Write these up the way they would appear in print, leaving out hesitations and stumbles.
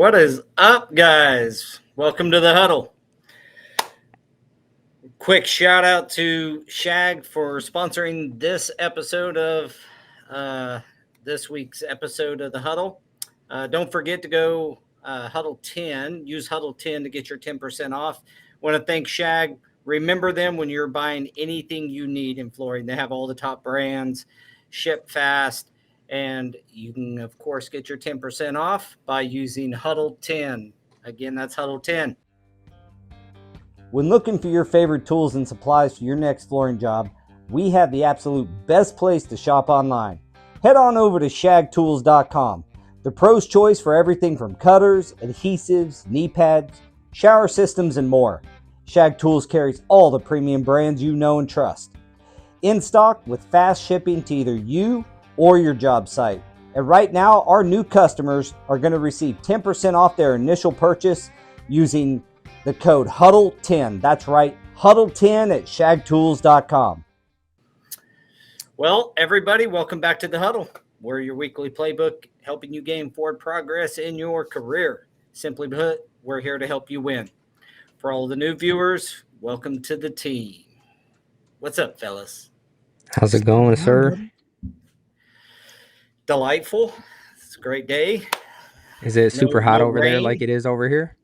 What is up, guys? Welcome to the Huddle. Quick shout out to Shag for sponsoring this episode of this week's episode of the Huddle. Don't forget to go Huddle 10. Use Huddle 10 to get your 10% off. Want to thank Shag. Remember them when you're buying anything you need in flooring. They have all the top brands, ship fast, and you can, of course, get your 10% off by using Huddle 10. Again, that's Huddle 10. When looking for your favorite tools and supplies for your next flooring job, we have the absolute best place to shop online. Head on over to shagtools.com, the pro's choice for everything from cutters, adhesives, knee pads, shower systems, and more. Shag Tools carries all the premium brands you know and trust. In stock with fast shipping to either you or your job site. And right now, our new customers are going to receive 10% off their initial purchase using the code HUDDLE10. That's right, HUDDLE10 at shagtools.com. Well, everybody, welcome back to the Huddle. We're your weekly playbook helping you gain forward progress in your career. Simply put, we're here to help you win. For all the new viewers, welcome to the team. What's up, fellas? How's it going, sir? Delightful. It's a great day. Is it super hot over there like it is over here?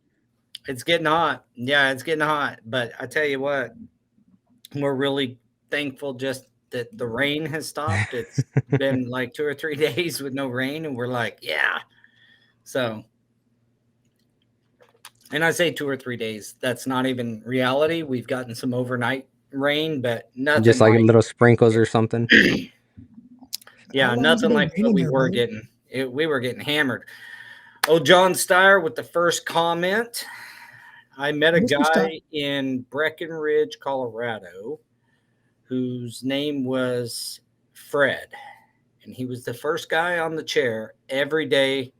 It's getting hot. Yeah, it's getting hot. But I tell you what, we're really thankful just that the rain has stopped. It's been like 2 or 3 days with no rain, and we're like, yeah. So, and I say 2 or 3 days. That's not even reality. We've gotten some overnight rain, but nothing. Just like little sprinkles or something. Yeah, nothing like what we were getting. We were getting hammered. Oh, John Steyer with the first comment. I met a guy in Breckenridge, Colorado, whose name was Fred. And he was the first guy on the chair every day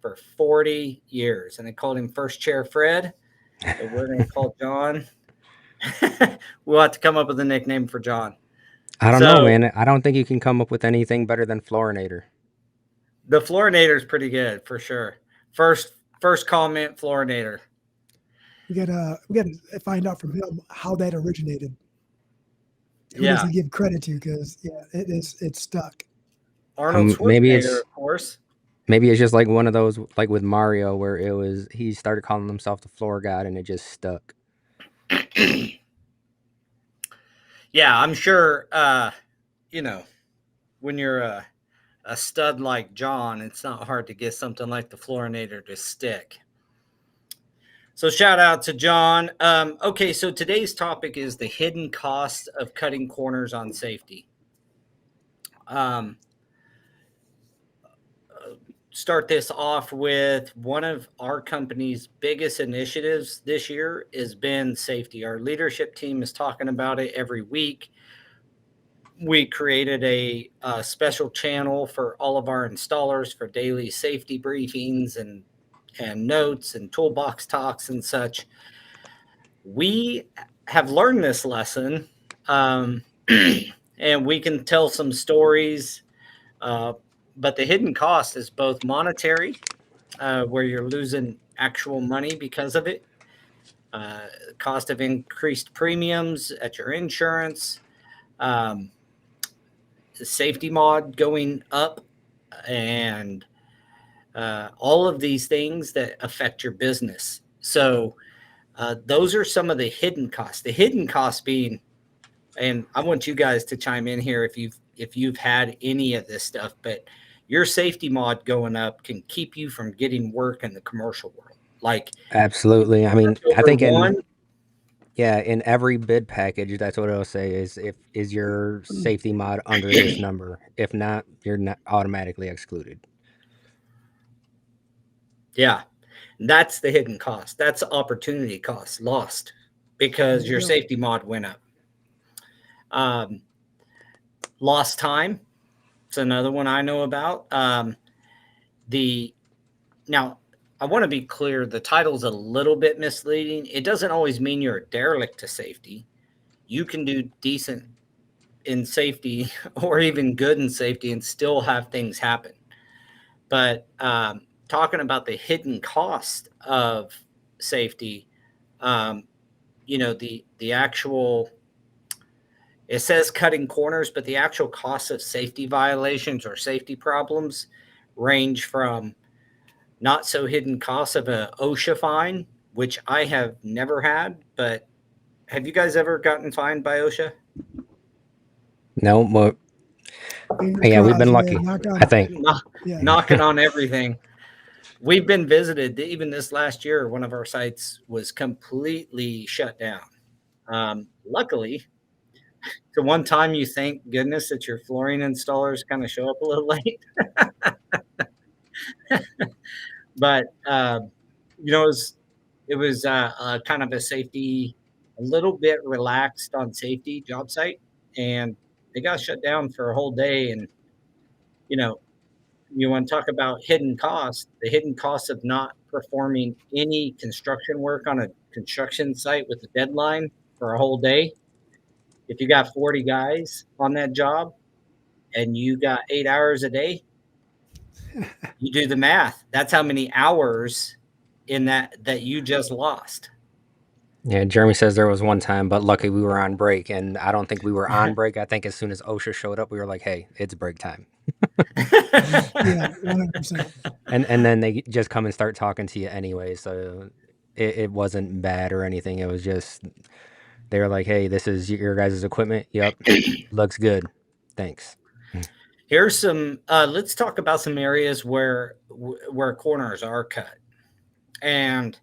for 40 years. And they called him First Chair Fred. So we're going to call John. We'll have to come up with a nickname for John. I don't know, man. I don't think you can come up with anything better than Floorinator. The Floorinator is pretty good, for sure. First comment, Floorinator. We gotta find out from him how that originated. Who does he give credit to? Because it's stuck. Arnold Schwarzenegger, of course. Maybe it's just like one of those, like with Mario, where he started calling himself the floor god and it just stuck. Yeah, I'm sure. When you're a stud like John, it's not hard to get something like the Floorinator to stick. So shout out to John. Okay, so today's topic is the hidden cost of cutting corners on safety. Start this off with one of our company's biggest initiatives this year has been safety. Our leadership team is talking about it every week. We created a special channel for all of our installers for daily safety briefings and notes and toolbox talks and such. We have learned this lesson, and we can tell some stories, but the hidden cost is both monetary, where you're losing actual money because of it, cost of increased premiums at your insurance, the safety mod going up, and all of these things that affect your business. So those are some of the hidden costs. The hidden costs being, and I want you guys to chime in here if you've had any of this stuff, but your safety mod going up can keep you from getting work in the commercial world. Like, absolutely. I mean, I think in every bid package, that's what it'll say is your safety mod under this number. If not, you're not automatically excluded. Yeah, that's the hidden cost. That's the opportunity cost lost because your safety mod went up. Lost time. It's another one I know about. Now, I want to be clear. The title's a little bit misleading. It doesn't always mean you're a derelict to safety. You can do decent in safety or even good in safety and still have things happen. But talking about the hidden cost of safety, the actual, it says cutting corners, but the actual cost of safety violations or safety problems range from not so hidden costs of a OSHA fine, which I have never had, but have you guys ever gotten fined by OSHA? No, but Fingers yeah, we've crossed, been man. lucky. Knock on I think. yeah. Knocking on everything. We've been visited. Even this last year, one of our sites was completely shut down. Luckily, the one time you thank goodness that your flooring installers kind of show up a little late. But it was kind of a safety, a little bit relaxed on safety job site, and they got shut down for a whole day. And you know, you want to talk about hidden costs? The hidden cost of not performing any construction work on a construction site with a deadline for a whole day. If you got 40 guys on that job and you got 8 hours a day, you do the math. That's how many hours in that you just lost. Yeah, Jeremy says there was one time, but lucky we were on break, and I don't think we were on break. I think as soon as OSHA showed up, we were like, "Hey, it's break time." Yeah, 100%. And then they just come and start talking to you anyway, so it wasn't bad or anything. It was just they were like, "Hey, this is your guys' equipment. Yep, looks good. Thanks." Here's some. Let's talk about some areas where corners are cut, and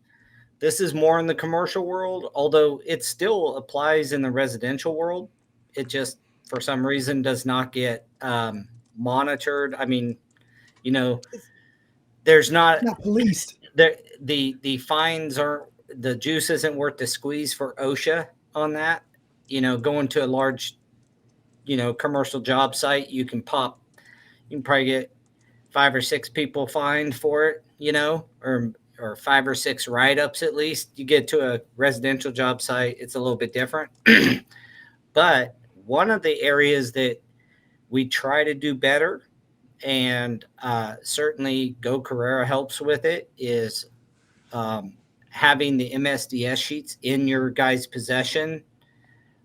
this is more in the commercial world, although it still applies in the residential world. It just, for some reason, does not get monitored. I mean, there's not policed. The fines aren't, the juice isn't worth the squeeze for OSHA on that. Going to a large, commercial job site, you can probably get 5 or 6 people fined for it, or 5 or 6 write-ups at least. You get to a residential job site, it's a little bit different. But one of the areas that we try to do better, and certainly Go Carrera helps with it, is having the MSDS sheets in your guys' possession.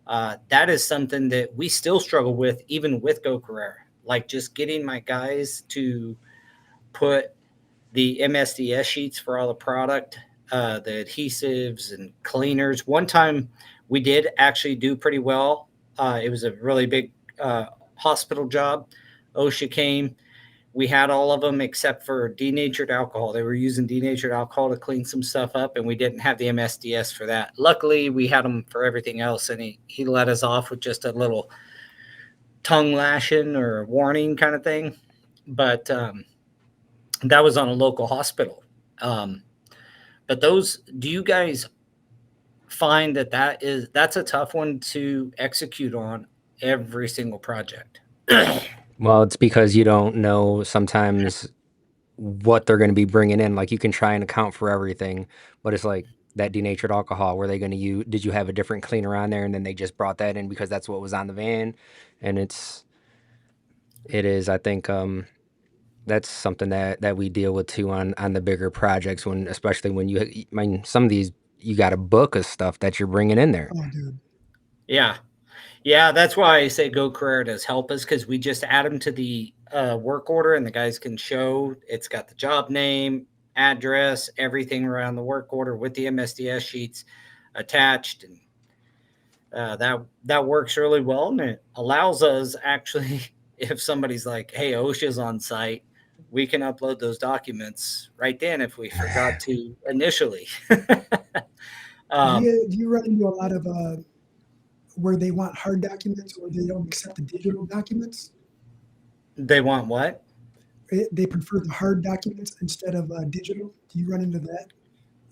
That is something that we still struggle with, even with Go Carrera. Like just getting my guys to put the MSDS sheets for all the product, the adhesives and cleaners. One time we did actually do pretty well. It was a really big hospital job. OSHA came. We had all of them except for denatured alcohol. They were using denatured alcohol to clean some stuff up, and we didn't have the MSDS for that. Luckily, we had them for everything else, and he let us off with just a little tongue lashing or warning kind of thing. But that was on a local hospital. But do you guys find that's a tough one to execute on every single project? Well, it's because you don't know sometimes what they're going to be bringing in. Like you can try and account for everything, but it's like that denatured alcohol. Were they going to use? Did you have a different cleaner on there, and then they just brought that in because that's what was on the van? And it is. I think that's something that we deal with too on the bigger projects. Especially when I mean, some of these you got a book of stuff that you're bringing in there. Oh, dude. Yeah, that's why I say Go Carrera does help us, because we just add them to the work order, and the guys can show it's got the job name, address, everything around the work order with the MSDS sheets attached, and that works really well, and it allows us actually, if somebody's like, "Hey, OSHA's on site," we can upload those documents right then if we forgot to initially. Do you run into a lot of where they want hard documents or they don't accept the digital documents? They want what? They prefer the hard documents instead of digital. Do you run into that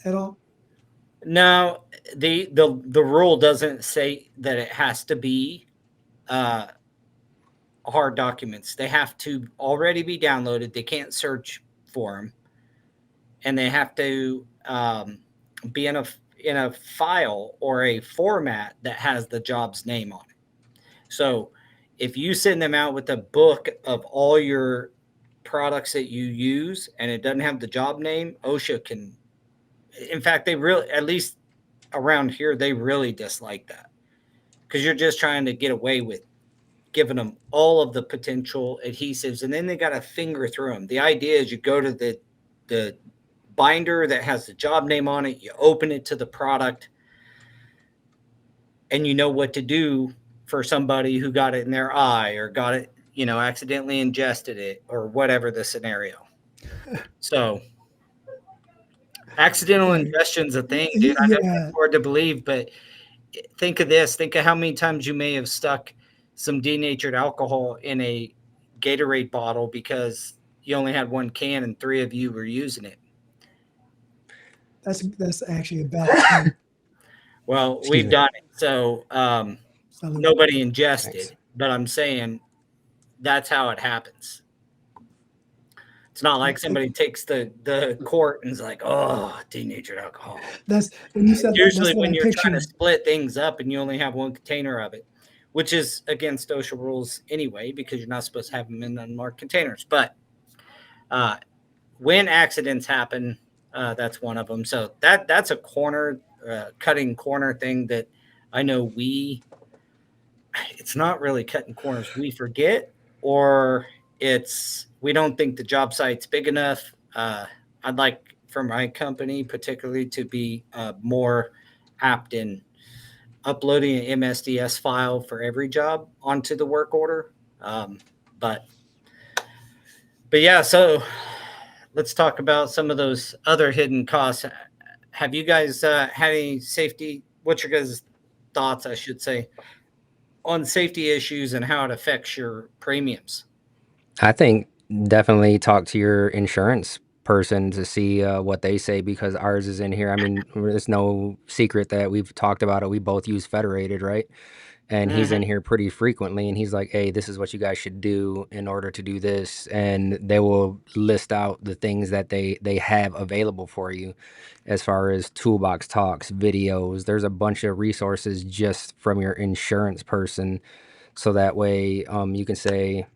at all? No, the rule doesn't say that it has to be hard documents. They have to already be downloaded. They can't search for them, and they have to be in a file or a format that has the job's name on it. So if you send them out with a book of all your products that you use and it doesn't have the job name, OSHA can, in fact, they really, at least around here, they really dislike that because you're just trying to get away with giving them all of the potential adhesives, and then they got to finger through them. The idea is you go to the binder that has the job name on it, you open it to the product, and you know what to do for somebody who got it in their eye or got it, accidentally ingested it or whatever the scenario. So accidental ingestion's a thing, dude. I know it's hard to believe, but think of this. Think of how many times you may have stuck some denatured alcohol in a Gatorade bottle because you only had one can and 3 of you were using it. That's actually a bad. Well, we've done it. So nobody ingested. Thanks. But I'm saying that's how it happens. It's not like somebody takes the quart and is like, oh, denatured alcohol. That's when you said usually that's when you're trying to split things up and you only have one container of it, which is against OSHA rules anyway, because you're not supposed to have them in unmarked containers. But when accidents happen, that's one of them. So that's a cutting corner thing that I know it's not really cutting corners. We forget, or we don't think the job site's big enough. I'd like for my company particularly to be more apt in uploading an MSDS file for every job onto the work order. But yeah, so let's talk about some of those other hidden costs. Have you guys had any safety? What's your guys' thoughts, I should say, on safety issues and how it affects your premiums? I think definitely talk to your insurance person to see what they say, because ours is in here. I mean, there's no secret that we've talked about it. We both use Federated, right? And he's in here pretty frequently, and he's like, hey, this is what you guys should do in order to do this. And they will list out the things that they have available for you as far as toolbox talks, videos. There's a bunch of resources just from your insurance person. So that way you can say,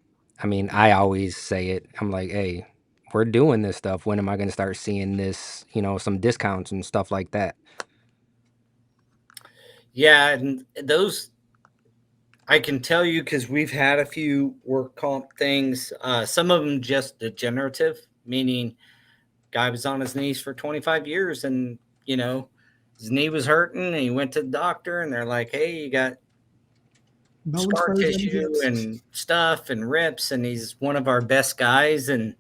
I mean, I always say it. I'm like, hey, we're doing this stuff. When am I going to start seeing this, some discounts and stuff like that? Yeah, and those, I can tell you because we've had a few work comp things. Some of them just degenerative, meaning guy was on his knees for 25 years and, his knee was hurting and he went to the doctor and they're like, hey, you got scar tissue and stuff and rips, and he's one of our best guys. And,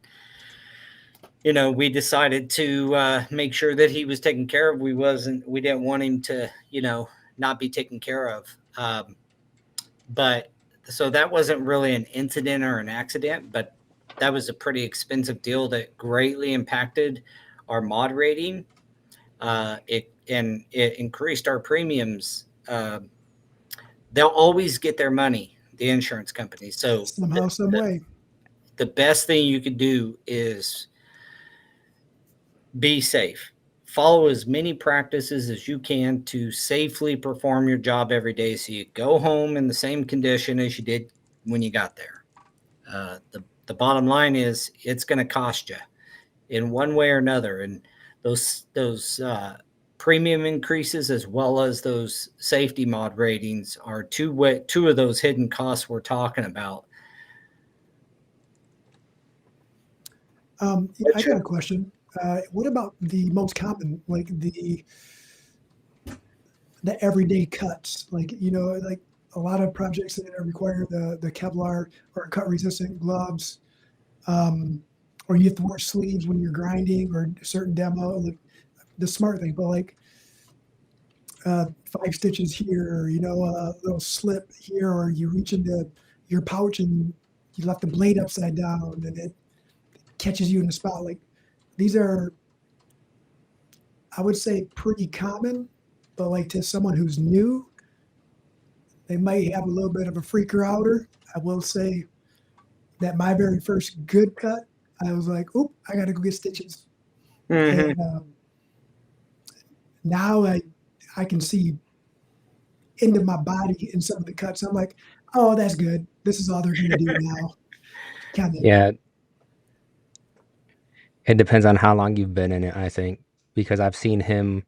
we decided to make sure that he was taken care of. We didn't want him to, not be taken care of. But so that wasn't really an incident or an accident, but that was a pretty expensive deal that greatly impacted our mod rating. It increased our premiums. They'll always get their money, the insurance company. So somehow, some way, the best thing you could do is be safe. Follow as many practices as you can to safely perform your job every day, so you go home in the same condition as you did when you got there. The bottom line is it's going to cost you in one way or another. And those premium increases as well as those safety mod ratings are two of those hidden costs we're talking about. I got a question. What about the most common, like the everyday cuts? Like, like a lot of projects that require the Kevlar or cut resistant gloves, or you have to wear sleeves when you're grinding or certain demo, like the smart thing, but like 5 stitches here, or, a little slip here, or you reach into your pouch and you left the blade upside down and it catches you in the spot. Like, these are, I would say, pretty common, but like to someone who's new, they might have a little bit of a freaker outer. I will say that my very first good cut, I was like, "Oop, I got to go get stitches." And now I can see into my body in some of the cuts. I'm like, "Oh, that's good. This is all they're going to do now." Yeah. It depends on how long you've been in it, I think, because I've seen him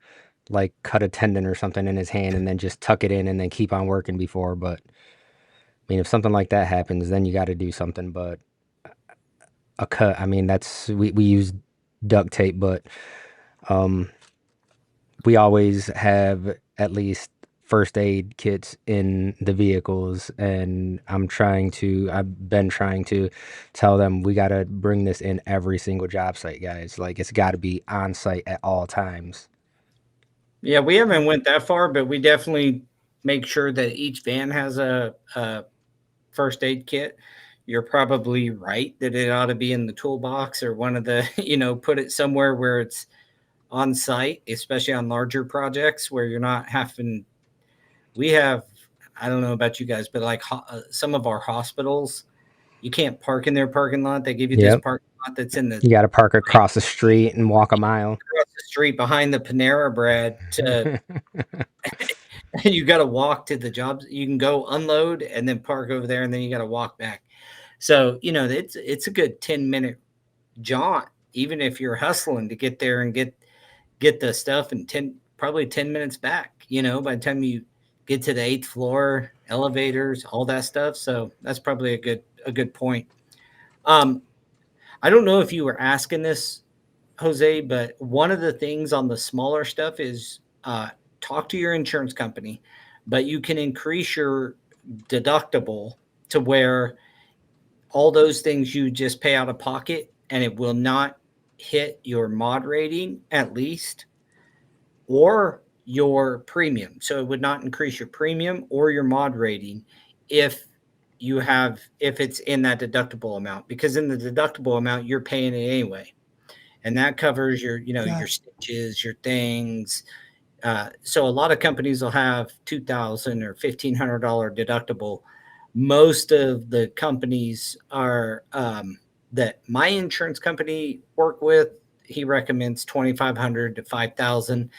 like cut a tendon or something in his hand and then just tuck it in and then keep on working before. But I mean, if something like that happens, then you got to do something. But a cut, I mean, we use duct tape, but we always have at least first aid kits in the vehicles, and I've been trying to tell them we got to bring this in every single job site, guys. Like, it's got to be on site at all times. Yeah, we haven't went that far, but we definitely make sure that each van has a first aid kit. You're probably right that it ought to be in the toolbox or one of the, put it somewhere where it's on site, especially on larger projects where you're not having. We have, I don't know about you guys, but like some of our hospitals, you can't park in their parking lot. They give you this Yep. parking lot that's in the You got to park across the street and walk a mile. across the street behind the Panera Bread to you got to walk to the jobs. You can go unload and then park over there, and then you got to walk back. So, it's a good 10-minute jaunt, even if you're hustling to get there and get the stuff in probably 10 minutes back, by the time you get to the 8th floor, elevators, all that stuff. So that's probably a good point. I don't know if you were asking this, Jose, but one of the things on the smaller stuff is talk to your insurance company, but you can increase your deductible to where all those things you just pay out of pocket, and it will not hit your mod rating at least, or your premium. So it would not increase your premium or your mod rating if it's in that deductible amount, because in the deductible amount, you're paying it anyway. And that covers your, your stitches, your things. So a lot of companies will have $2,000 or $1,500 deductible. Most of the companies are that my insurance company work with, he recommends $2,500 to $5,000.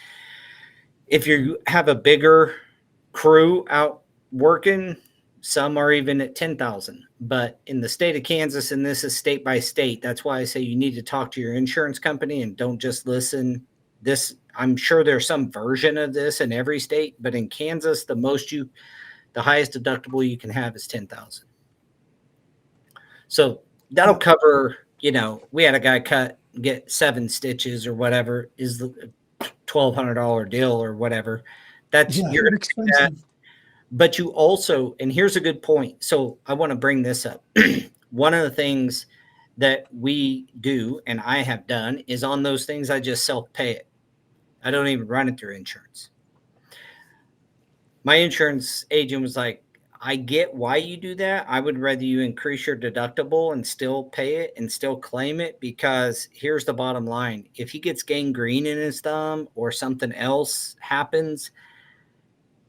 If you have a bigger crew out working, some are even at $10,000. But in the state of Kansas, and this is state by state, that's why I say you need to talk to your insurance company and don't just listen. I'm sure there's some version of this in every state, but in Kansas, the highest deductible you can have is $10,000. So that'll cover, we had a guy get 7 stitches or whatever, is the $1,200 deal or whatever. You're going to do that. But you also, and here's a good point. So I want to bring this up. One of the things that we do, and I have done, is on those things, I just self-pay it. I don't even run it through insurance. My insurance agent was like, I get why you do that. I would rather you increase your deductible and still pay it and still claim it, because here's the bottom line. If he gets gangrene in his thumb or something else happens,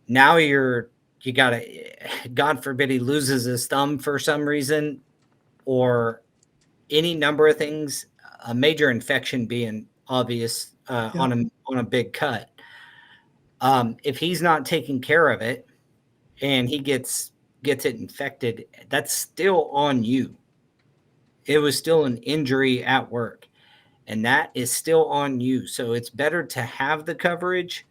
now you gotta, God forbid he loses his thumb for some reason, or any number of things, a major infection being obvious on a big cut. If he's not taking care of it and he gets it infected, that's still on you. It was still an injury at work, and that is still on you. So it's better to have the coverage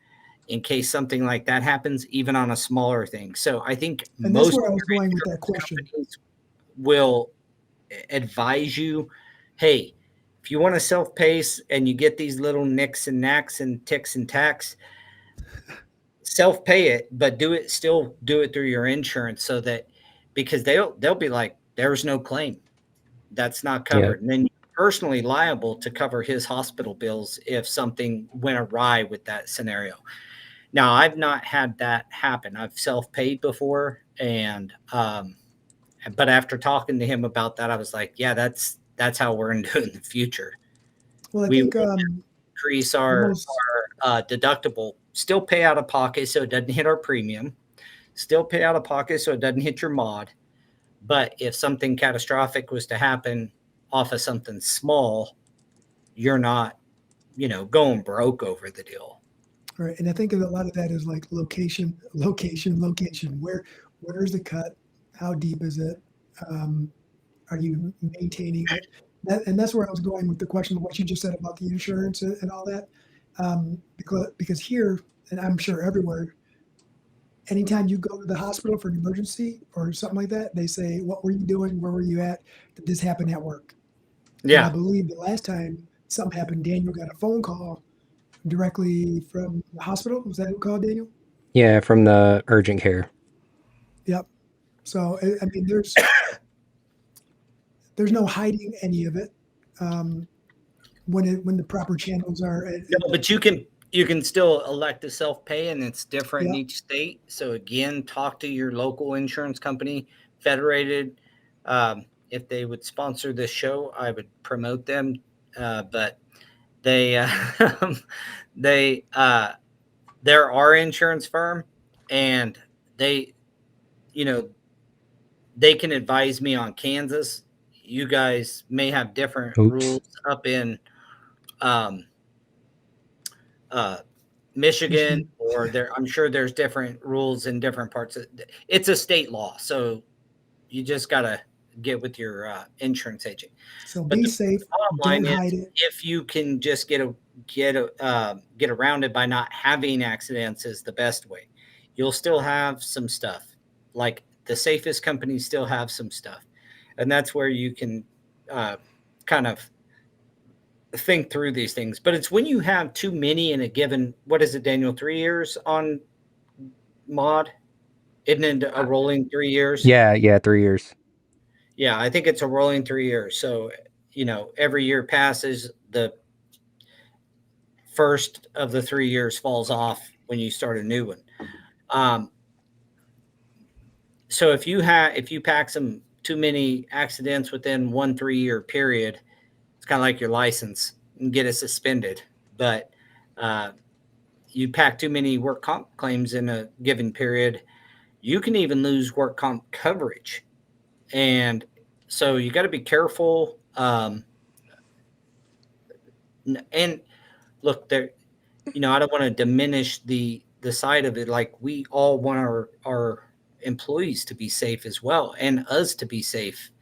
in case something like that happens, even on a smaller thing. So I think most where I was going with that question will advise you, hey, if you want to self-pace and you get these little nicks and knacks and ticks and tacks, self-pay it, but still do it through your insurance, so that, because they'll be like, there's no claim, that's not covered. And then you're personally liable to cover his hospital bills if something went awry with that scenario. Now, I've not had that happen. I've self-paid before, and but after talking to him about that, I was like, yeah, that's how we're going to do it in the future. Well, I think increase our deductible, still pay out of pocket so it doesn't hit our premium, still pay out of pocket so it doesn't hit your mod. But if something catastrophic was to happen off of something small, you're not, going broke over the deal. Right. And I think a lot of that is like location. Where's the cut? How deep is it? Are you maintaining it? And that's where I was going with the question of what you just said about the insurance and all that. Because here, and I'm sure everywhere, anytime you go to the hospital for an emergency or something like that, they say, what were you doing? Where were you at? Did this happen at work? And I believe the last time something happened, Daniel got a phone call directly from the hospital. Was that who called Daniel? Yeah, from the urgent care. Yep. So, I mean, there's no hiding any of it when the proper channels are. No, but you can still elect to self-pay, and it's different in each state. So again, talk to your local insurance company, Federated. If they would sponsor this show, I would promote them. But they they're our insurance firm, and they can advise me on Kansas. You guys may have different rules up in Michigan, or I'm sure there's different rules in different parts of it's a state law. So you just got to get with your insurance agent. So be safe. Don't hide it. If you can just get around it by not having accidents is the best way. You'll still have some stuff. Like the safest companies still have some stuff. And that's where you can kind of think through these things. But it's when you have too many in a given, what is it, Daniel, 3 years on mod? Isn't it a rolling 3 years? Yeah, 3 years. Yeah, I think it's a rolling 3 years. So, every year passes, the first of the 3 years falls off when you start a new one. So if you pack some too many accidents within 1 3-year period, it's kind of like your license and get it suspended. But you pack too many work comp claims in a given period, you can even lose work comp coverage. And so you got to be careful. And look, there, I don't want to diminish the side of it. Like, we all want our employees to be safe as well, and us to be safe.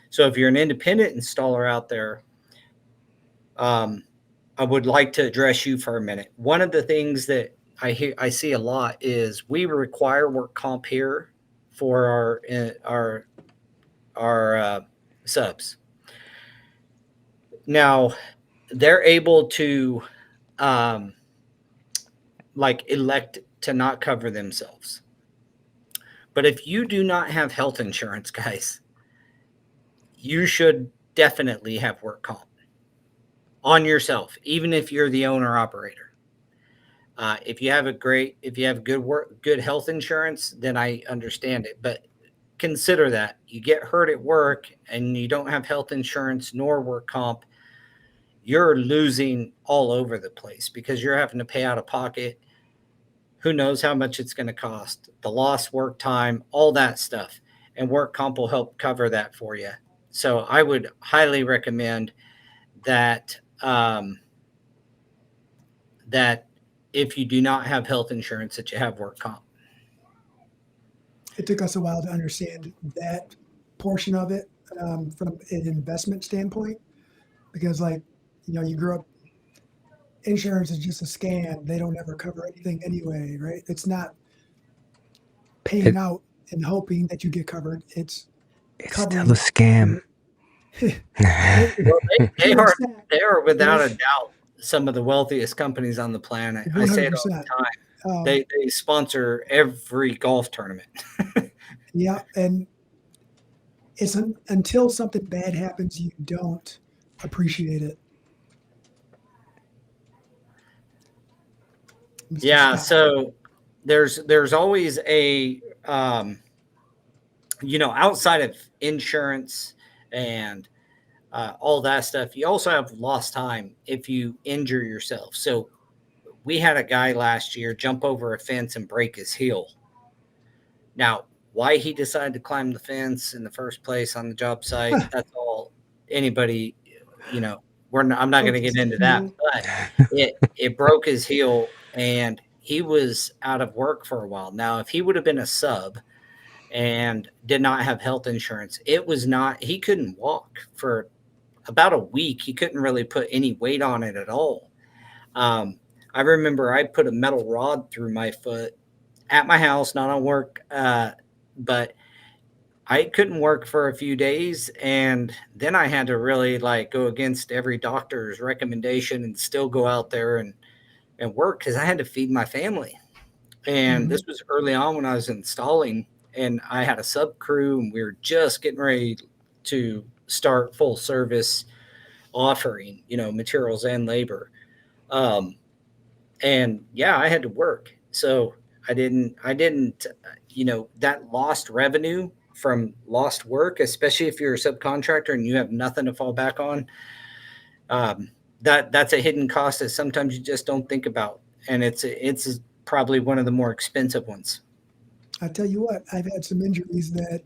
So if you're an independent installer out there, I would like to address you for a minute. One of the things that I see a lot is we require work comp here for our subs. Now they're able to elect to not cover themselves. But if you do not have health insurance, guys, you should definitely have work comp on yourself, even if you're the owner operator. If you have good health insurance, then I understand it. But consider that you get hurt at work and you don't have health insurance nor work comp, you're losing all over the place because you're having to pay out of pocket. Who knows how much it's going to cost, the lost work time, all that stuff. And work comp will help cover that for you. So I would highly recommend that that if you do not have health insurance, that you have work comp. It took us a while to understand that portion of it from an investment standpoint, because you grew up, insurance is just a scam. They don't ever cover anything anyway, right? It's not paying out and hoping that you get covered. It's still a scam. They are without a doubt some of the wealthiest companies on the planet. 100%. I say it all the time. They sponsor every golf tournament. Yeah, and it's until something bad happens, you don't appreciate it. Yeah, so there's always a outside of insurance and all that stuff, you also have lost time if you injure yourself. So we had a guy last year jump over a fence and break his heel. Now, why he decided to climb the fence in the first place on the job site, that's all anybody, I'm not going to get into that, but it broke his heel and he was out of work for a while. Now, if he would have been a sub and did not have health insurance, he couldn't walk for about a week, he couldn't really put any weight on it at all. I remember I put a metal rod through my foot at my house, not on work, but I couldn't work for a few days, and then I had to really like go against every doctor's recommendation and still go out there and work because I had to feed my family. And this was early on when I was installing, and I had a sub crew, and we were just getting ready to start full service offering, materials and labor. And yeah, I had to work. So I didn't, that lost revenue from lost work, especially if you're a subcontractor and you have nothing to fall back on. That's a hidden cost that sometimes you just don't think about. And it's probably one of the more expensive ones. I tell you what, I've had some injuries that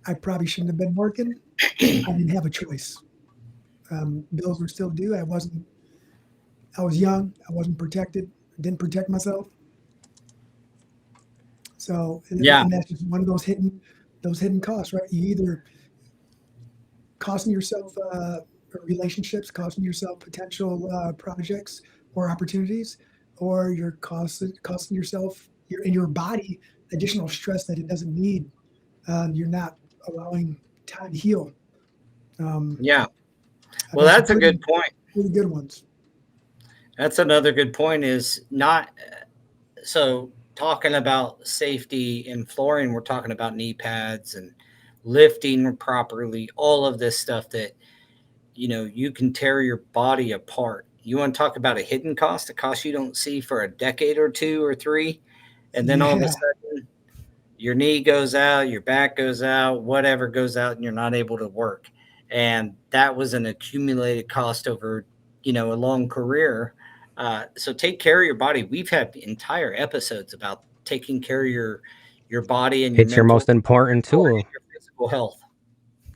I probably shouldn't have been working. I didn't have a choice. Bills were still due. I was young. I wasn't protected. Didn't protect myself. So and that's just one of those hidden costs, right? You either costing yourself relationships, costing yourself potential projects or opportunities, or you're costing yourself your body additional stress that it doesn't need. You're not allowing time to heal. Well, that's a good point. Really good ones. That's another good point is not so talking about safety in flooring, we're talking about knee pads and lifting properly, all of this stuff that, you can tear your body apart. You want to talk about a hidden cost, a cost you don't see for a decade or 2 or 3. And then all of a sudden your knee goes out, your back goes out, whatever goes out, and you're not able to work. And that was an accumulated cost over, a long career. So take care of your body. We've had entire episodes about taking care of your body and it's your most important tool. Your physical health.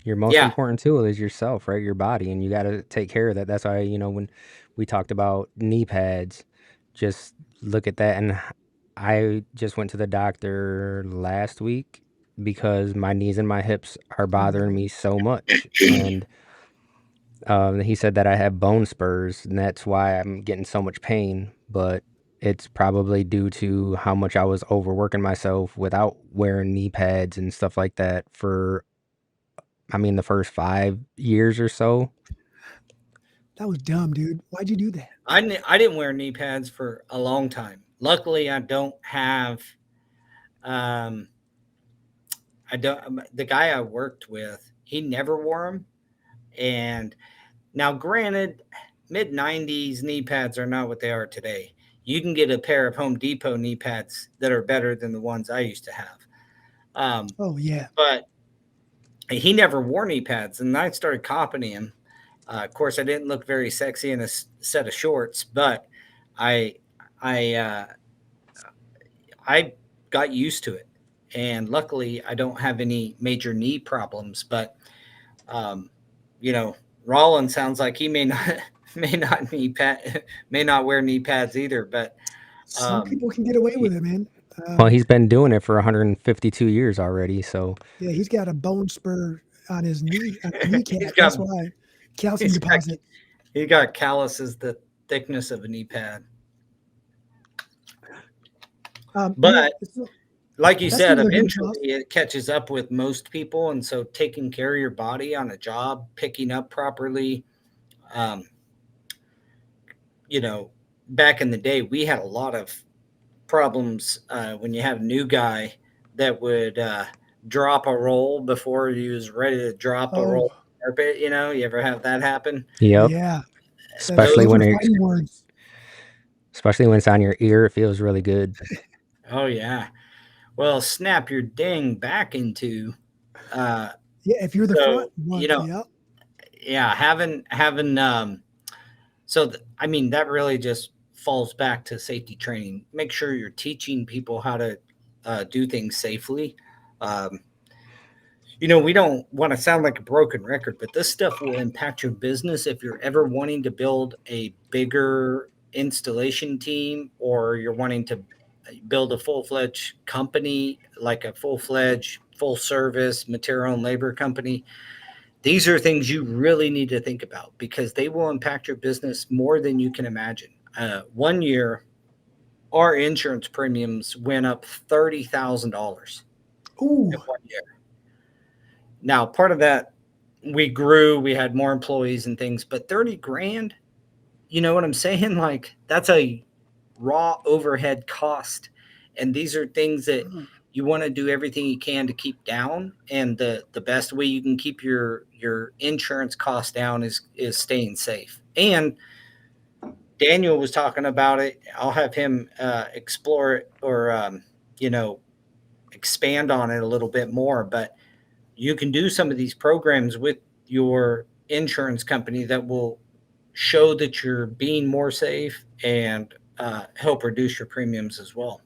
Your most important tool is yourself, right? Your body, and you got to take care of that. That's why, when we talked about knee pads, just look at that. And I just went to the doctor last week because my knees and my hips are bothering me so much. And he said that I have bone spurs, and that's why I'm getting so much pain. But it's probably due to how much I was overworking myself without wearing knee pads and stuff like that for, the first 5 years or so. That was dumb, dude. Why'd you do that? I didn't wear knee pads for a long time. Luckily, I don't have, the guy I worked with, he never wore them. And now granted, mid 90s knee pads are not what they are today. You can get a pair of Home Depot knee pads that are better than the ones I used to have. But he never wore knee pads, and I started copying him. Of course, I didn't look very sexy in a set of shorts, but I got used to it, and luckily, I don't have any major knee problems. But Rollins sounds like he may not wear knee pads either. But some people can get away with it, man. Well, he's been doing it for 152 years already. So yeah, he's got a bone spur on his knee, kneecap. That's why calcium deposit. He got calluses the thickness of a knee pad. But like you said, eventually it catches up with most people, and so taking care of your body on a job, picking up properly. Back in the day, we had a lot of problems when you had a new guy that would drop a roll before he was ready to drop a roll carpet. You ever have that happen? Yep. Yeah. Especially when it's on your ear, it feels really good. Oh yeah. Well, snap your dang back into. If you're the front one, having that really just falls back to safety training. Make sure you're teaching people how to do things safely. We don't want to sound like a broken record, but this stuff will impact your business if you're ever wanting to build a bigger installation team, or you're wanting to build a full-fledged company, like a full-fledged, full-service material and labor company. these are things you really need to think about because they will impact your business more than you can imagine. 1 year, our insurance premiums went up $30,000 Ooh, in 1 year. Now, part of that, we grew, we had more employees and things, but 30 grand, you know what I'm saying? Like, that's a raw overhead cost. And these are things that you want to do everything you can to keep down. And the best way you can keep your insurance costs down is staying safe. And Daniel was talking about it. I'll have him explore it or, expand on it a little bit more. But you can do some of these programs with your insurance company that will show that you're being more safe and help reduce your premiums as well.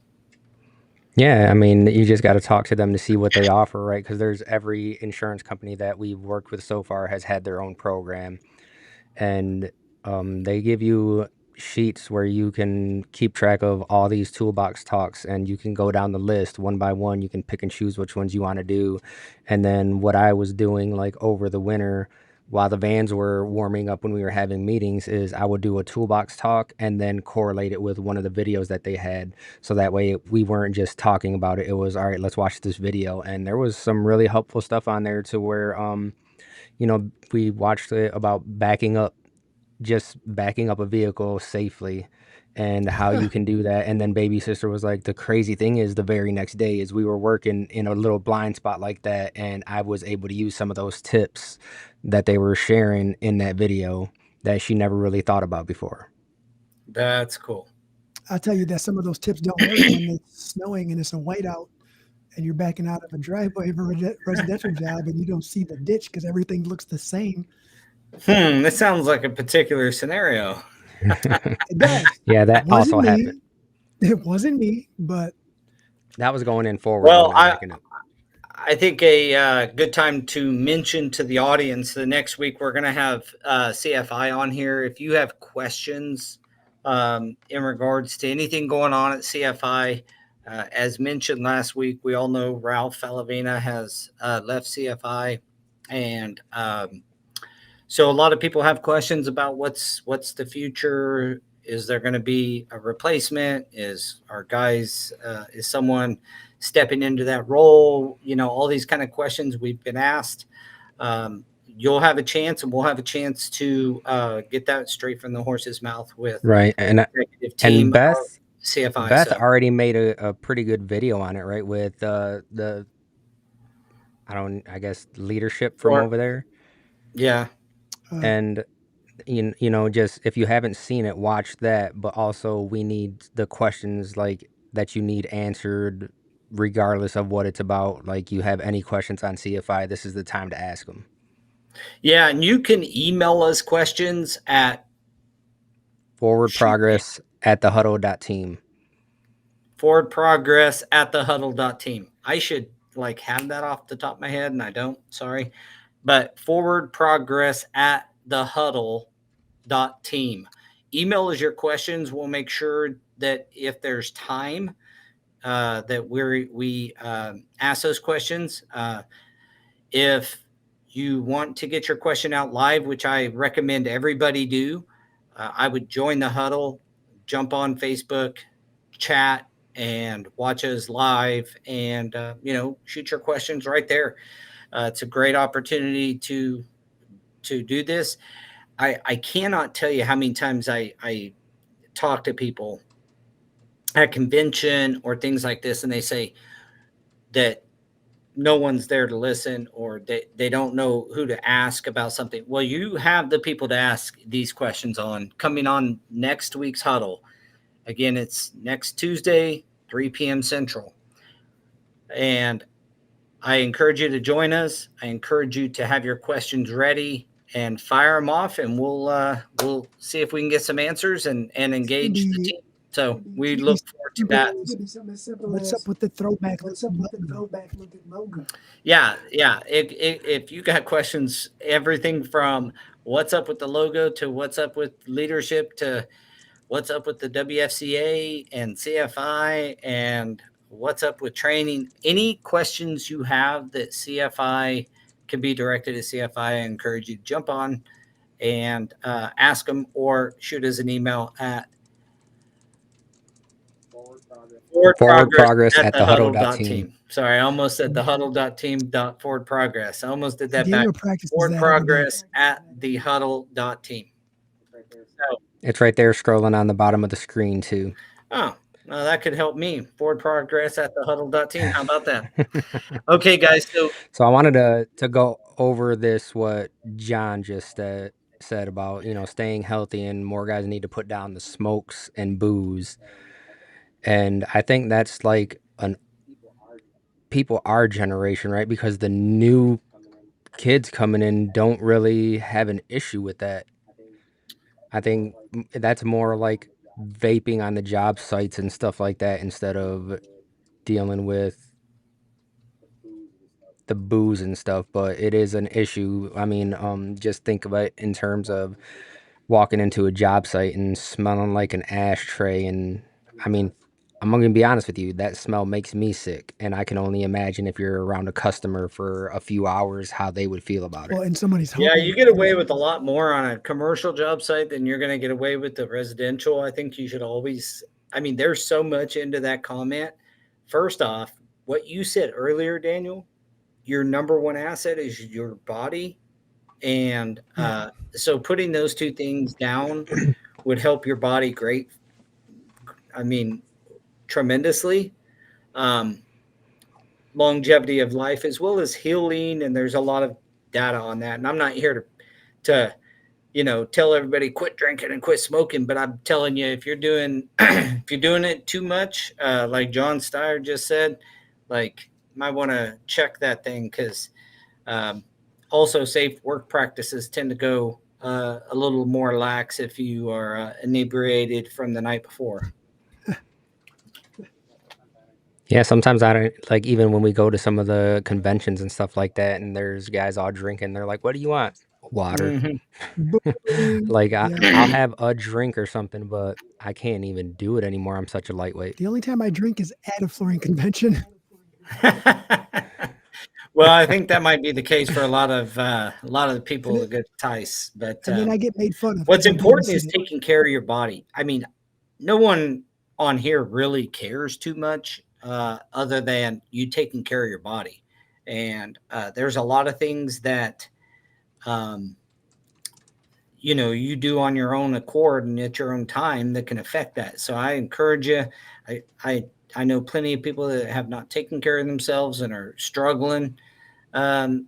Yeah, I mean, you just got to talk to them to see what they offer, right? Because there's every insurance company that we've worked with so far has had their own program, and they give you sheets where you can keep track of all these toolbox talks, and you can go down the list one by one. You can pick and choose which ones you want to do. And then what I was doing, like over the winter, while the vans were warming up when we were having meetings, is I would do a toolbox talk and then correlate it with one of the videos that they had. So that way we weren't just talking about it. It was, all right, let's watch this video. And there was some really helpful stuff on there to where, we watched it about backing up a vehicle safely and how you can do that. And then baby sister was like, the crazy thing is the very next day is we were working in a little blind spot like that, and I was able to use some of those tips that they were sharing in that video that she never really thought about before. That's cool. I'll tell you that some of those tips don't work when it's snowing and it's a whiteout and you're backing out of a driveway for a residential job and you don't see the ditch because everything looks the same. This sounds like a particular scenario. It does. Yeah, that Wasn't also me. happened. It wasn't me, but That was going in forward. Well, though, not backing up. I think a good time to mention to the audience the next week we're going to have CFI on here. If you have questions in regards to anything going on at CFI, as mentioned last week, we all know Ralph Falavina has left CFI, and so a lot of people have questions about what's the future. Is there going to be a replacement? Is someone stepping into that role? All these kind of questions we've been asked. You'll have a chance, and we'll have a chance to get that straight from the horse's mouth with Right. the executive team And Beth, of CFI. Beth already made a pretty good video on it, right? With the I guess leadership from over there. Yeah. And just if you haven't seen it, watch that. But also, we need the questions like that you need answered, regardless of what it's about. Like, you have any questions on CFI, this is the time to ask them. Yeah, and you can email us questions at forwardprogress@thehuddle.team. forwardprogress@thehuddle.team. I should have that off the top of my head, and I don't. Sorry, but forwardprogress@thehuddle.team. Email us your questions. We'll make sure that if there's time, that we ask those questions. If you want to get your question out live, which I recommend everybody do, I would join the huddle, jump on Facebook, chat, and watch us live, and shoot your questions right there. It's a great opportunity to do this. I cannot tell you how many times I talk to people at convention or things like this, and they say that no one's there to listen, or they don't know who to ask about something. Well, you have the people to ask these questions on coming on next week's huddle. Again, it's next Tuesday, 3 p.m. Central. And I encourage you to join us. I encourage you to have your questions ready and fire them off, and we'll see if we can get some answers and engage the team. So we look forward to that. What's up with the throwback? What's up with the throwback looking logo? Yeah. If you got questions, everything from what's up with the logo to what's up with leadership to what's up with the WFCA and CFI and what's up with training, any questions you have that CFI can be directed to CFI. I encourage you to jump on and ask them, or shoot us an email at Forward progress at the huddle.team. Sorry, I almost said the huddle.team.forward progress. I almost did that back. Daniel practices Forward that every day. progress at the huddle.team. So, It's right there scrolling on the bottom of the screen too. oh, well, that could help me. Forward progress at the huddle.team. How about that? Okay, guys. So I wanted to go over this, what John just said about, staying healthy, and more guys need to put down the smokes and booze. And I think that's like people our generation, right? Because the new kids coming in don't really have an issue with that. I think that's more like vaping on the job sites and stuff like that, instead of dealing with the booze and stuff. But it is an issue. I mean, just think of it in terms of walking into a job site and smelling like an ashtray. And I mean, I'm gonna be honest with you, that smell makes me sick, and I can only imagine if you're around a customer for a few hours how they would feel about Well, it. in somebody's home. Yeah, you get away with a lot more on a commercial job site than you're going to get away with the residential. I think you should always, I mean, there's so much into that comment. First off, what you said earlier, Daniel, your number one asset is your body. And so putting those two things down would help your body tremendously. Longevity of life as well as healing. And there's a lot of data on that. And I'm not here to tell everybody quit drinking and quit smoking, but I'm telling you, if you're doing it too much, like John Steyer just said, like, you might want to check that thing, because also safe work practices tend to go a little more lax if you are inebriated from the night before. Yeah, sometimes I don't, like, even when we go to some of the conventions and stuff like that, and there's guys all drinking, they're like, "What do you want?" Water. Like, I'll have a drink or something, but I can't even do it anymore. I'm such a lightweight. The only time I drink is at a flooring convention. Well, I think that might be the case for a lot of the people that get TICE. But and then I get made fun of. What's important is taking care of your body. I mean, no one on here really cares too much other than you taking care of your body. And there's a lot of things that you do on your own accord and at your own time that can affect that. So I encourage you. I know plenty of people that have not taken care of themselves and are struggling, at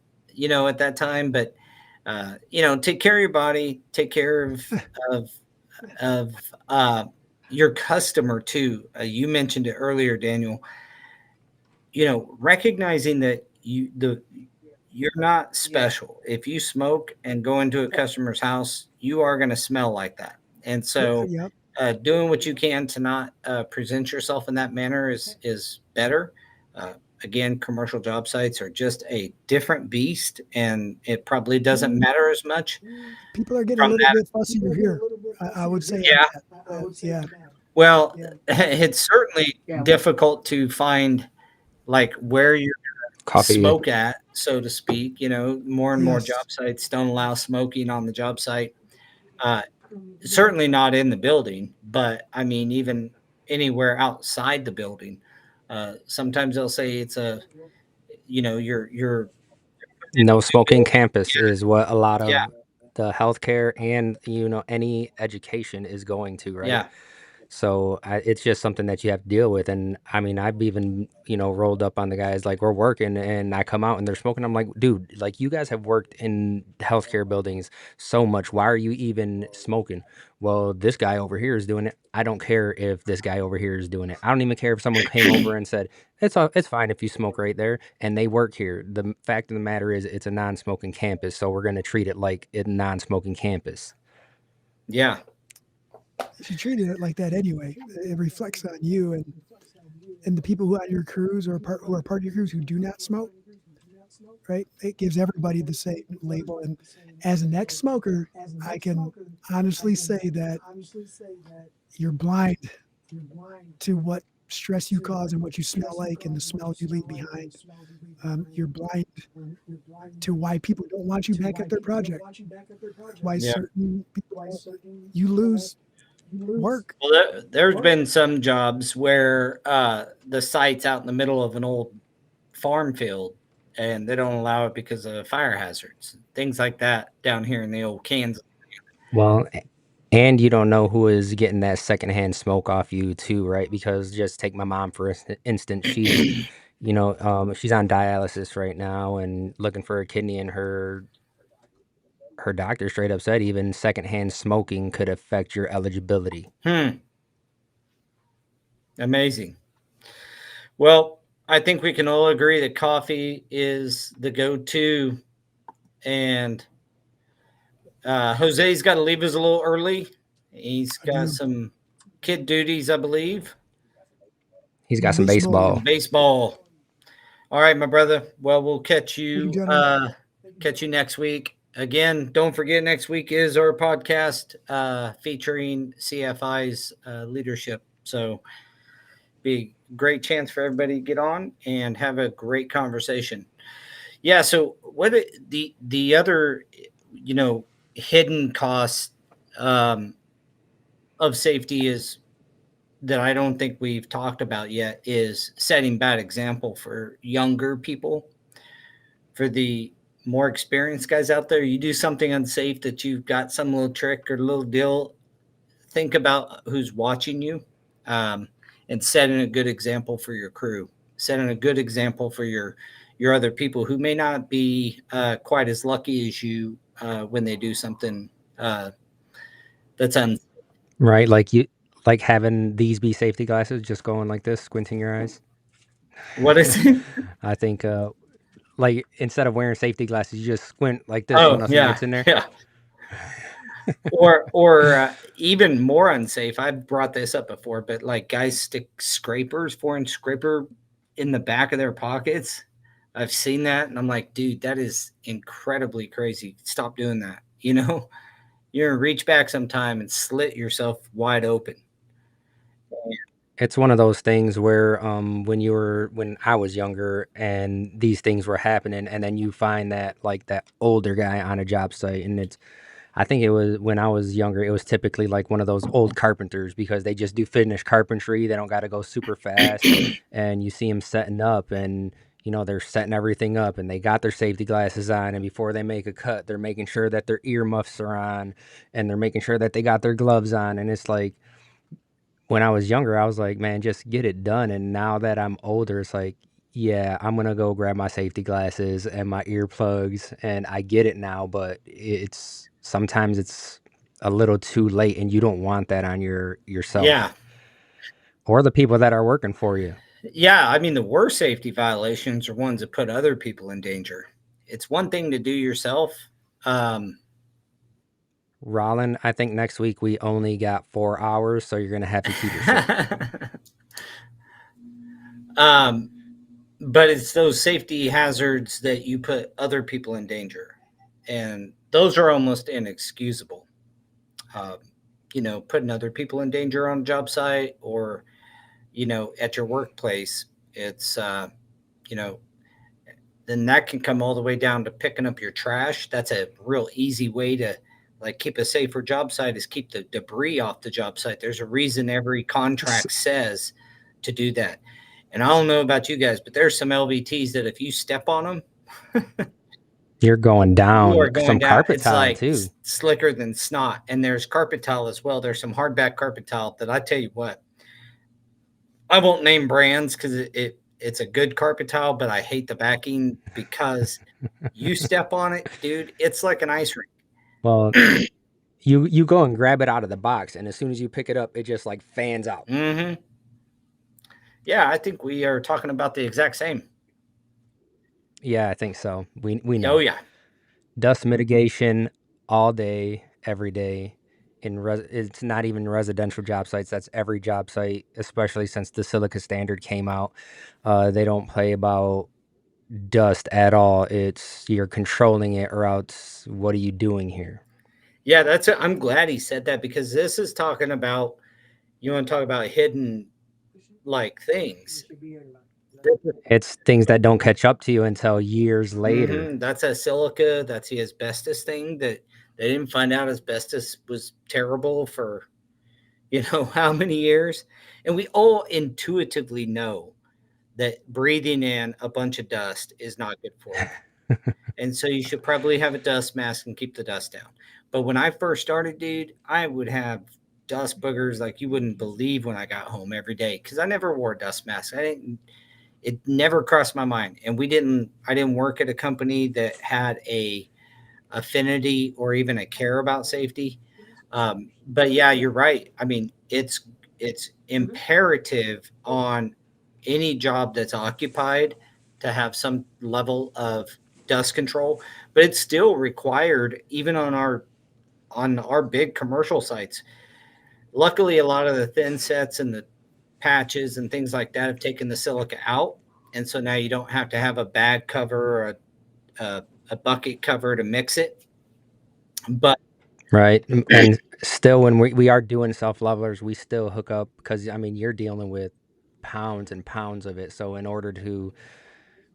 that time. But take care of your body. Take care of your customer too. You mentioned it earlier, Daniel. Recognizing that you're not special. If you smoke and go into a customer's house, you are going to smell like that. And so doing what you can to not present yourself in that manner is better. Again, commercial job sites are just a different beast, and it probably doesn't matter as much. People are getting a little bit fussier here, I would say. Yeah. Well, it's certainly difficult to find like where you're smoke at, so to speak. More and more job sites don't allow smoking on the job site. Certainly not in the building, but I mean, even anywhere outside the building. Sometimes they'll say it's your no smoking campus is what a lot of the healthcare and any education is going to, right? Yeah. So it's just something that you have to deal with. And I mean, I've even, rolled up on the guys, like, we're working and I come out and they're smoking. I'm like, dude, like, you guys have worked in healthcare buildings so much. Why are you even smoking? Well, this guy over here is doing it. I don't care if this guy over here is doing it. I don't even care if someone came over and said, it's fine if you smoke right there and they work here. The fact of the matter is it's a non-smoking campus. So we're going to treat it like a non-smoking campus. Yeah. If you treated it like that anyway, it reflects on you and the people who are on your crews or who are part of your crews who do not smoke, right? It gives everybody the same label. And as an ex-smoker, I can honestly say that you're blind to what stress you cause and what you smell like and the smells you leave behind. You're blind to why people don't want you back at their project. Why Yeah. certain people, you lose work. Well, there's been some jobs where the site's out in the middle of an old farm field and they don't allow it because of fire hazards, things like that down here in the old Kansas. Well, and you don't know who is getting that secondhand smoke off you too, right? Because just take my mom for instance. She's, she's on dialysis right now and looking for a kidney, and her doctor straight up said even secondhand smoking could affect your eligibility. Amazing. Well, I think we can all agree that coffee is the go-to, and Jose's got to leave us a little early. He's got some kid duties, I believe. He's got some baseball. All right, my brother. Well, we'll catch you next week. Again, don't forget, next week is our podcast featuring CFI's leadership. So be a great chance for everybody to get on and have a great conversation. Yeah. So what the other, hidden costs of safety is that I don't think we've talked about yet is setting bad example for younger people. For the more experienced guys out there, you do something unsafe that you've got some little trick or little deal, think about who's watching you, and setting a good example for your crew, setting a good example for your other people who may not be quite as lucky as you when they do something that's unsafe. Right, like having these be safety glasses, just going like this, squinting your eyes. What is it? I think like instead of wearing safety glasses, you just squint like this so nothing gets in there. Yeah. or even more unsafe. I've brought this up before, but like guys stick 4-inch scraper in the back of their pockets. I've seen that, and I'm like, dude, that is incredibly crazy. Stop doing that. You're gonna reach back sometime and slit yourself wide open. It's one of those things where when I was younger and these things were happening, and then you find that like that older guy on a job site, and I think it was when I was younger, it was typically like one of those old carpenters because they just do finished carpentry. They don't got to go super fast, and you see them setting up, and they're setting everything up, and they got their safety glasses on, and before they make a cut, they're making sure that their earmuffs are on, and they're making sure that they got their gloves on, and it's like. When I was younger, I was like, man, just get it done. And now that I'm older, it's like, yeah, I'm going to go grab my safety glasses and my earplugs. And I get it now, but sometimes it's a little too late, and you don't want that on yourself. Yeah. Or the people that are working for you. Yeah. I mean, the worst safety violations are ones that put other people in danger. It's one thing to do yourself. Rollin, I think next week we only got 4 hours, so you're going to have to keep it short. But it's those safety hazards that you put other people in danger, and those are almost inexcusable. Putting other people in danger on a job site or, at your workplace, it's, then that can come all the way down to picking up your trash. That's a real easy way to keep a safer job site is keep the debris off the job site. There's a reason every contract says to do that. And I don't know about you guys, but there's some LVTs that if you step on them, you're going down. Some carpet it's tile like too. Slicker than snot. And there's carpet tile as well. There's some hardback carpet tile that I tell you what, I won't name brands because it's a good carpet tile, but I hate the backing because you step on it, dude, it's like an ice rink. Well, you go and grab it out of the box, and as soon as you pick it up, it just like fans out. Mm-hmm. Yeah, I think we are talking about the exact same. Yeah, I think so. We know. Oh yeah. Dust mitigation all day, every day. It's not even residential job sites. That's every job site, especially since the silica standard came out. They don't play about dust at all. It's you're controlling it, or else what are you doing here? Yeah, I'm glad he said that, because this is talking about, you want to talk about hidden like things. It's things that don't catch up to you until years later. That's a silica. That's the asbestos thing that they didn't find out asbestos was terrible for, how many years. And we all intuitively know that breathing in a bunch of dust is not good for you. And so you should probably have a dust mask and keep the dust down. But when I first started, dude, I would have dust boogers like you wouldn't believe when I got home every day because I never wore a dust mask. It never crossed my mind. And I didn't work at a company that had a affinity or even a care about safety. But yeah, you're right. I mean, it's imperative on any job that's occupied to have some level of dust control, but it's still required even on our big commercial sites. Luckily, a lot of the thin sets and the patches and things like that have taken the silica out, and so now you don't have to have a bag cover or a bucket cover to mix it. But right. And still, when we are doing self-levelers, we still hook up because, I mean, you're dealing with pounds and pounds of it. So in order to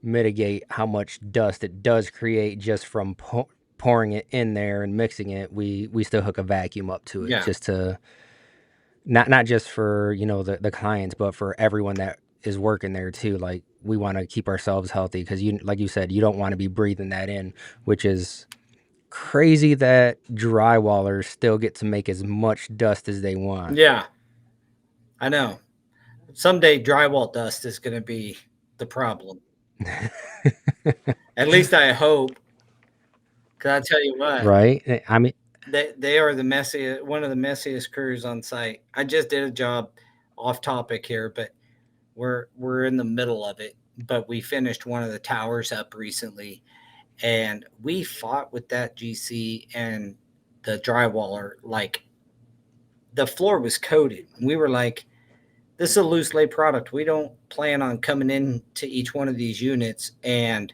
mitigate how much dust it does create just from pouring it in there and mixing it, we still hook a vacuum up to it, Yeah. just to not just for the clients, but for everyone that is working there too. Like, we want to keep ourselves healthy because like you said, you don't want to be breathing that in, which is crazy that drywallers still get to make as much dust as they want. Yeah, I know. Someday drywall dust is going to be the problem. At least I hope. Because I tell you what, Right? I mean, they are one of the messiest crews on site. I just did a job off topic here, but we're in the middle of it. But we finished one of the towers up recently, and we fought with that GC and the drywaller. Like, the floor was coated. We were like, this is a loose lay product. We don't plan on coming in to each one of these units and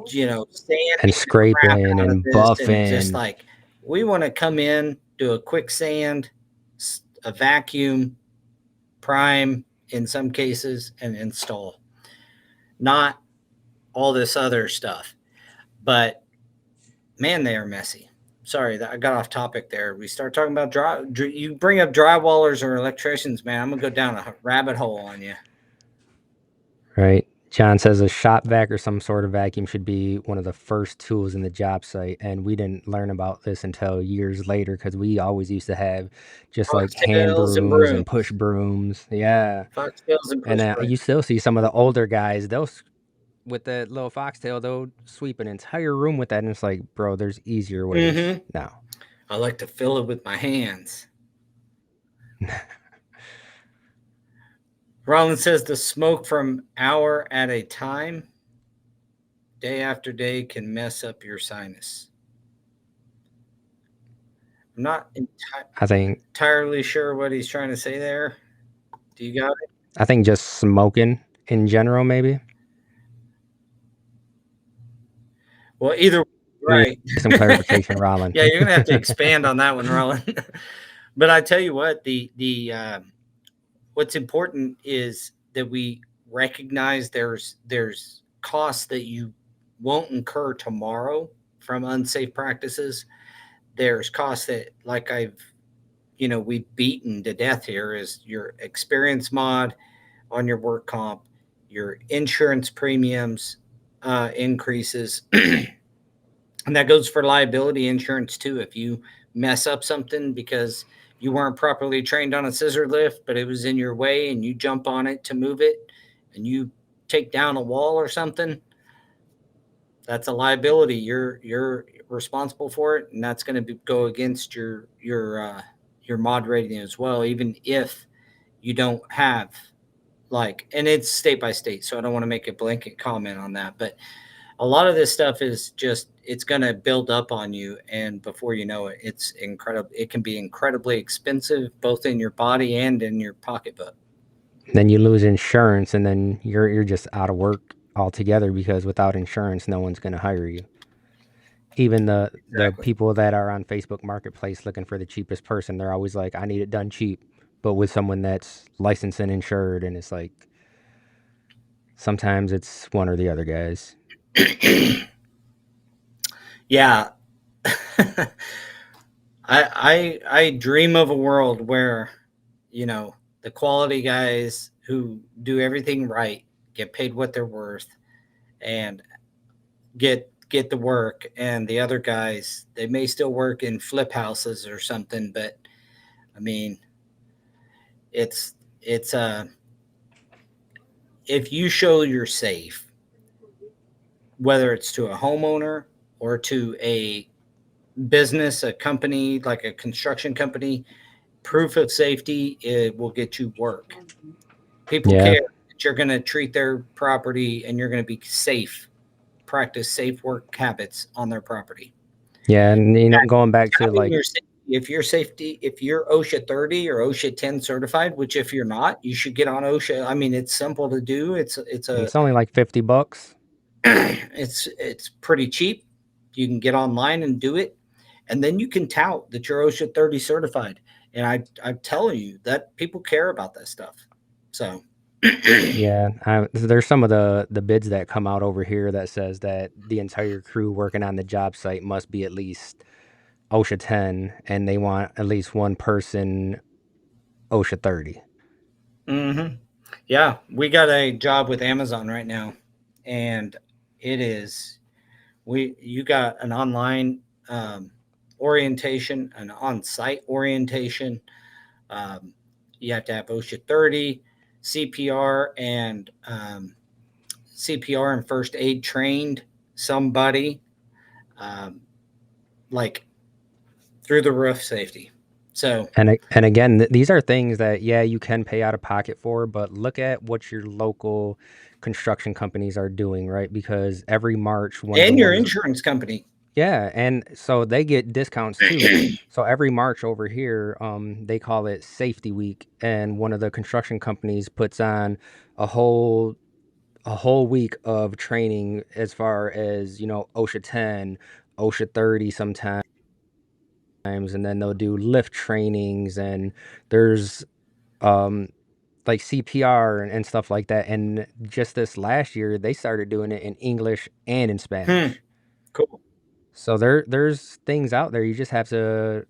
sanding and scraping and buffing. And just like, we want to come in, do a quick sand, a vacuum, prime in some cases, and install. Not all this other stuff. But man, they are messy. Sorry, I got off topic there. We start talking about you bring up drywallers or electricians, man, I'm gonna go down a rabbit hole on you. Right. John says a shop vac or some sort of vacuum should be one of the first tools in the job site. And we didn't learn about this until years later because we always used to have just like hand brooms and push brooms. Yeah. Foxtails and push brooms. You still see some of the older guys, with that little foxtail, they'll sweep an entire room with that. And it's like, bro, there's easier ways now. I like to fill it with my hands. Rollins says the smoke from hour at a time, day after day, can mess up your sinus. I'm not entirely sure what he's trying to say there. Do you got it? I think just smoking in general, maybe. Well, either right. Some clarification, Rollin. Yeah, you're gonna have to expand on that one, Rollin. But I tell you what, the what's important is that we recognize there's costs that you won't incur tomorrow from unsafe practices. There's costs that, like we've beaten to death here, is your experience mod on your work comp, your insurance premiums increases. And that goes for liability insurance too. If you mess up something because you weren't properly trained on a scissor lift, but it was in your way and you jump on it to move it and you take down a wall or something, that's a liability. You're responsible for it, and that's going to go against your mod rating as well, even if you don't have and it's state by state, so I don't want to make a blanket comment on that, but a lot of this stuff is just, it's going to build up on you, and before you know it, it's incredible. It can be incredibly expensive, both in your body and in your pocketbook. Then you lose insurance, and then you're just out of work altogether, because without insurance, no one's going to hire you. Even the people that are on Facebook Marketplace looking for the cheapest person, they're always like, I need it done cheap. but with someone that's licensed and insured, and it's like sometimes it's one or the other, guys. Yeah. I dream of a world where, the quality guys who do everything right get paid what they're worth and get the work, and the other guys, they may still work in flip houses or something, but I mean, it's if you show you're safe, whether it's to a homeowner or to a business, a company like a construction company, proof of safety, it will get you work. People Yeah. care that you're going to treat their property and you're going to be safe, practice safe work habits on their property. Yeah, and going back to like if you're OSHA 30 or OSHA 10 certified, which if you're not, you should get on OSHA. I mean, it's simple to do. It's only like $50. it's pretty cheap. You can get online and do it, and then you can tout that you're OSHA 30 certified. And I'm telling you that people care about that stuff. So Yeah, there's some of the bids that come out over here that says that the entire crew working on the job site must be at least OSHA 10, and they want at least one person OSHA 30. Yeah, we got a job with Amazon right now, and it is you got an online orientation, an on-site orientation. You have to have OSHA 30, CPR, and first aid trained somebody, like through the roof safety. So And again, these are things that, yeah, you can pay out of pocket for, but look at what your local construction companies are doing, right? Because every March, and your insurance company. Yeah, and so they get discounts too. So every March over here, they call it Safety Week, and one of the construction companies puts on a whole week of training as far as, OSHA 10, OSHA 30 sometimes, and then they'll do lift trainings, and there's like CPR and stuff like that. And just this last year, they started doing it in English and in Spanish. Cool. So there's things out there. You just have to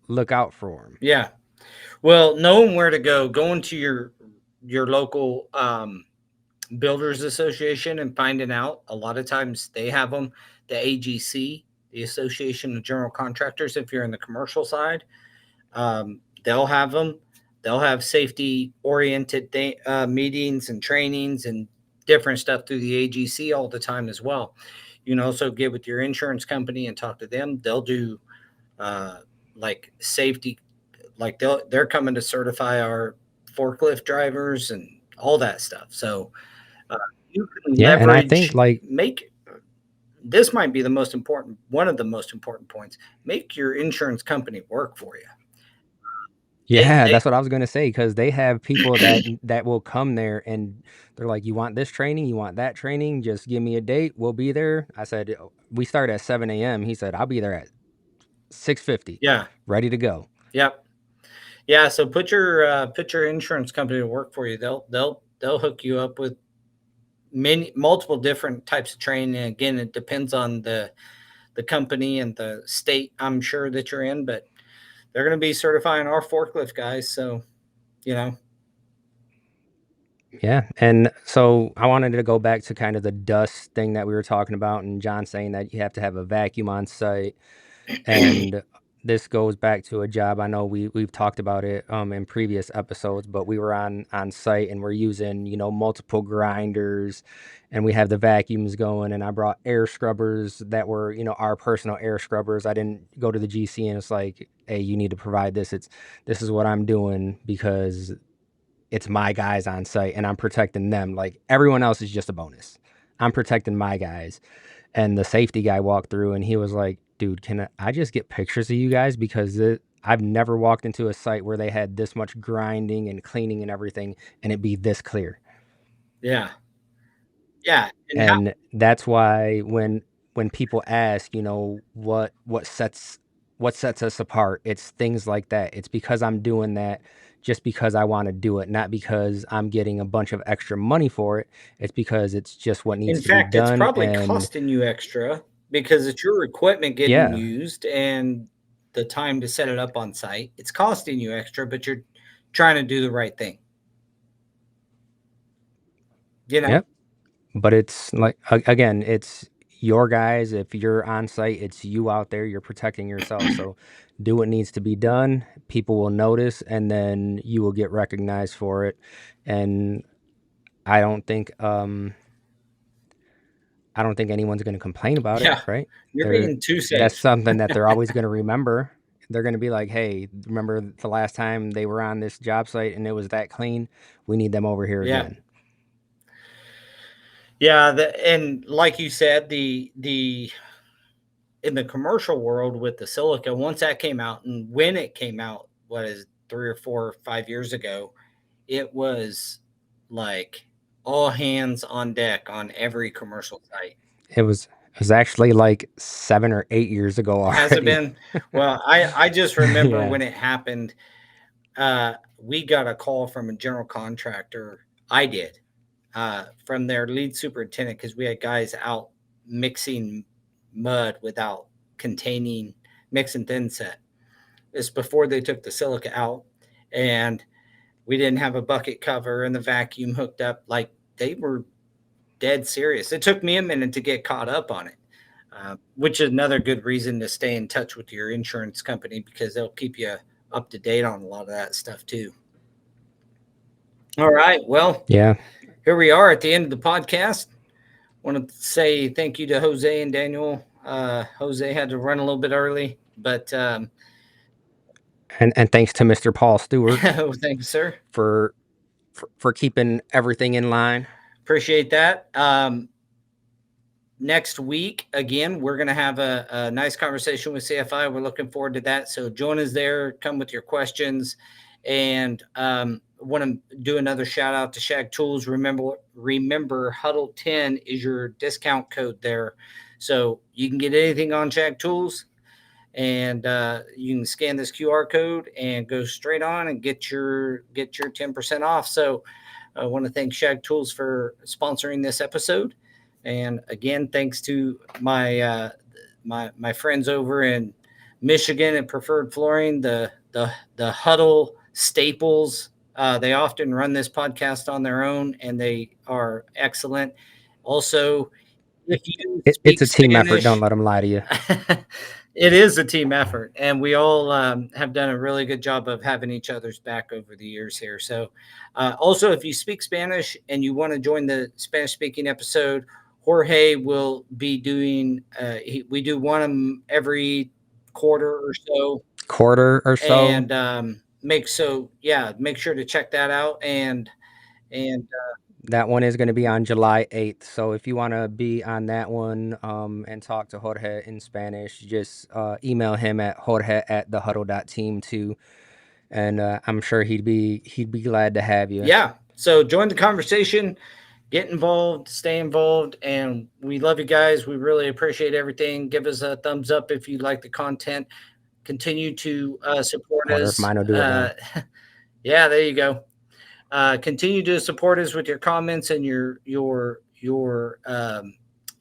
look out for them. Yeah. Well, knowing where to go, going to your local builders association and finding out. A lot of times they have them. The AGC, the Association of General Contractors, if you're in the commercial side, they'll have them. They'll have safety oriented meetings and trainings and different stuff through the AGC all the time as well. You can also get with your insurance company and talk to them. They'll do like safety, like they're coming to certify our forklift drivers and all that stuff. So you can leverage, and I think this might be one of the most important points. Make your insurance company work for you. Yeah, that's what I was going to say, because they have people that will come there and they're like, you want this training? You want that training? Just give me a date. We'll be there. I said, we start at 7 a.m. He said, I'll be there at 6:50. Yeah. Ready to go. Yep. Yeah. So put your insurance company to work for you. They'll hook you up with multiple different types of training. Again, it depends on the company and the state, I'm sure, that you're in, but they're going to be certifying our forklift guys. So, Yeah. And so I wanted to go back to kind of the dust thing that we were talking about, and John saying that you have to have a vacuum on site. And this goes back to a job. I know we've talked about it in previous episodes, but we were on site and we're using, multiple grinders, and we have the vacuums going, and I brought air scrubbers that were, our personal air scrubbers. I didn't go to the GC and it's like, hey, you need to provide this. This is what I'm doing because it's my guys on site and I'm protecting them. Like, everyone else is just a bonus. I'm protecting my guys. And the safety guy walked through and he was like, dude, can I just get pictures of you guys? Because I've never walked into a site where they had this much grinding and cleaning and everything and it be this clear. Yeah. Yeah. And that's why when people ask, what what sets us apart. It's things like that. It's because I'm doing that just because I want to do it, not because I'm getting a bunch of extra money for it. It's because it's just what needs In to be fact, it's done. probably And costing you extra because it's your equipment getting yeah, used and the time to set it up on site. It's costing you extra, but you're trying to do the right thing. You know? yep. But it's like, again, it's your guys. If you're on site, it's you out there, you're protecting yourself. So do what needs to be done. People will notice, and then you will get recognized for it. And I don't think anyone's going to complain about it, Yeah. right? You're being too That's safe. something that they're always going to remember. They're going to be like, hey, remember the last time they were on this job site and it was that clean? We need them over here Yeah. again. Yeah, and like you said, the in the commercial world with the silica, once that came out, and when it came out, what is 3 or 4 or 5 years ago, it was like all hands on deck on every commercial site. It was actually like 7 or 8 years ago already. Has it been? Well, I just remember Yeah. when it happened, we got a call from a general contractor. I did, from their lead superintendent, because we had guys out mixing mud without containing mix and thin set. It's before they took the silica out, and we didn't have a bucket cover and the vacuum hooked up. Like, they were dead serious. It took me a minute to get caught up on it, which is another good reason to stay in touch with your insurance company, because they'll keep you up to date on a lot of that stuff too. All right. Well, Yeah. here we are at the end of the podcast. Want to say thank you to Jose and Daniel. Jose had to run a little bit early, but And thanks to Mr. Paul Stewart thanks, sir. for keeping everything in line. Appreciate that. Next week, again, we're going to have a nice conversation with CFI. We're looking forward to that. So join us there. Come with your questions. And want to do another shout out to Shag Tools. Remember, Huddle 10 is your discount code there. So you can get anything on Shag Tools, and you can scan this QR code and go straight on and get your 10% off. So I want to thank Shag Tools for sponsoring this episode. And again, thanks to my my friends over in Michigan at Preferred Flooring, the Huddle staples. They often run this podcast on their own, and they are excellent. Also, if you It's a team Spanish, effort. Don't let them lie to you. It is a team effort, and we all have done a really good job of having each other's back over the years here. So also, if you speak Spanish and you want to join the Spanish speaking episode, Jorge will be doing, we do one every quarter or so. And make sure to check that out. And that one is going to be on July 8th. So if you want to be on that one and talk to Jorge in Spanish, just email him at jorge@thehuddle.team too. And I'm sure he'd be glad to have you. Yeah. So join the conversation, get involved, stay involved, and we love you guys. We really appreciate everything. Give us a thumbs up if you like the content. Continue to support us. Mine will do it now. Yeah, there you go. Continue to support us with your comments and your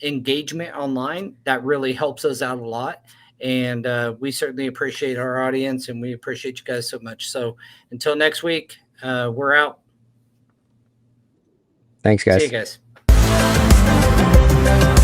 engagement online. That really helps us out a lot. And we certainly appreciate our audience, and we appreciate you guys so much. So until next week, we're out. Thanks, guys. See you guys.